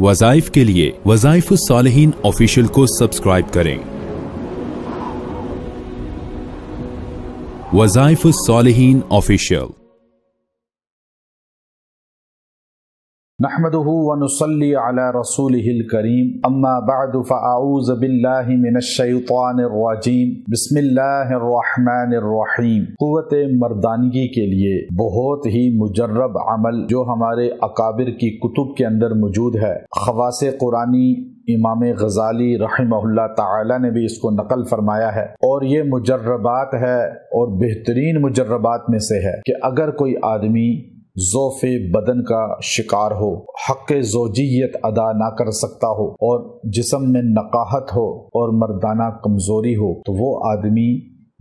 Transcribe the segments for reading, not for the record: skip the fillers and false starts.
वज़ाइफ के लिए वज़ाइफ सालिहीन ऑफिशियल को सब्सक्राइब करें। वज़ाइफ सालिहीन ऑफिशियल। नहमदुहु व नुसल्ली अला रसूलिहिल करीम, अम्मा बअदु फ़अऊज़ु बिल्लाहि मिनश शैतानिर रजीम, बिस्मिल्लाहिर रहमानिर रहीम। क़ुव्वत मर्दानगी के लिए बहुत ही मुजर्रब अमल जो हमारे अकाबिर की कुतुब के अंदर मौजूद है। ख़वासे कुरानी इमाम गज़ाली रहमहुल्लाह ताला ने भी इसको नकल फरमाया है और ये मुजर्रबात है और बेहतरीन मुजर्रबात में से है कि अगर कोई आदमी ज़ौफ़े बदन का शिकार हो, हक़्क़े ज़ौजियत अदा ना कर सकता हो और जिस्म में नकाहत हो और मर्दाना कमज़ोरी हो, तो वो आदमी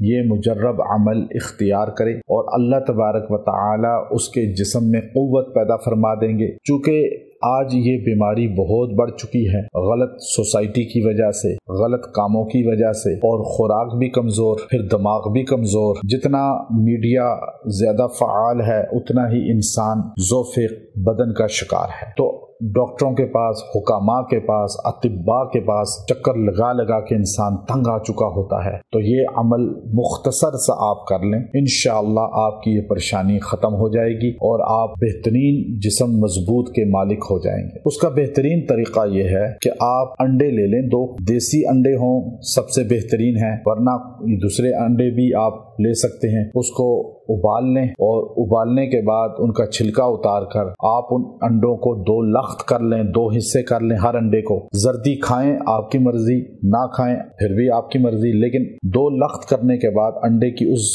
ये मुजर्रब अमल इख्तियार करे और अल्लाह तबारक व तआला उसके जिस्म में क़ुव्वत पैदा फरमा देंगे। चूँकि आज ये बीमारी बहुत बढ़ चुकी है, गलत सोसाइटी की वजह से, गलत कामों की वजह से, और खुराक भी कमज़ोर, फिर दिमाग भी कमज़ोर। जितना मीडिया ज़्यादा फ़आल है उतना ही इंसान ज़ौफ़े बदन का शिकार है। तो डॉक्टरों के पास, हुकामा के पास, अतिब्बा के पास चक्कर लगा लगा के इंसान तंग आ चुका होता है। तो ये अमल मुख्तसर सा आप कर लें, इंशाअल्लाह आपकी ये परेशानी ख़त्म हो जाएगी और आप बेहतरीन जिस्म मजबूत के मालिक हो जाएंगे। उसका बेहतरीन तरीका ये है कि आप अंडे ले लें, 2 देसी अंडे हों सबसे बेहतरीन है, वरना दूसरे अंडे भी आप ले सकते हैं। उसको उबाल लें और उबालने के बाद उनका छिलका उतार कर आप उन अंडों को 2 लख्त कर लें, 2 हिस्से कर लें हर अंडे को। जर्दी खाएं आपकी मर्जी, ना खाएं फिर भी आपकी मर्जी, लेकिन 2 लख्त करने के बाद अंडे की उस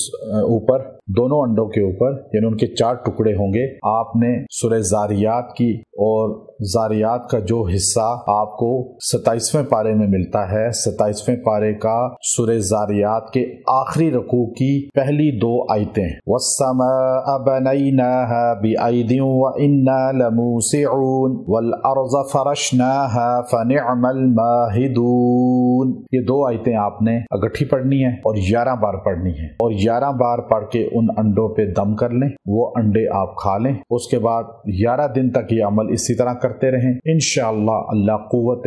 ऊपर, दोनों अंडों के ऊपर, यानी उनके 4 टुकड़े होंगे, आपने सूरह ज़ारियात की, और ज़ारियात का जो हिस्सा आपको 27वें पारे में मिलता है, 27वें पारे का सूरह ज़ारियात के आखिरी रुकू की पहली 2 आयतें, वस्समाअ बनैनाहा बिअयदिन व इन्ना लमूसिऊन वल अर्ज़ फरशनाहा फनिअमल माहिदून। ये 2 आयतें आपने इकट्ठी पढ़नी है और 11 बार पढ़नी है, और 11 बार पढ़ के उन अंडों पे दम कर लें, वो अंडे आप खा लें। उसके बाद 11 दिन तक ये अमल इसी तरह करते रहें। इंशाअल्लाह अल्लाह कुव्वत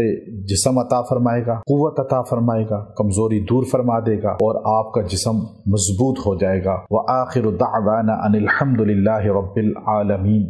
जिस्म अता फरमाएगा, कुव्वत अता फरमाएगा, कमजोरी दूर फरमा देगा और आपका जिस्म मजबूत हो जाएगा। व आखिरु दअवाना अनिल हम्दुलिल्लाहि रब्बिल आलमीन।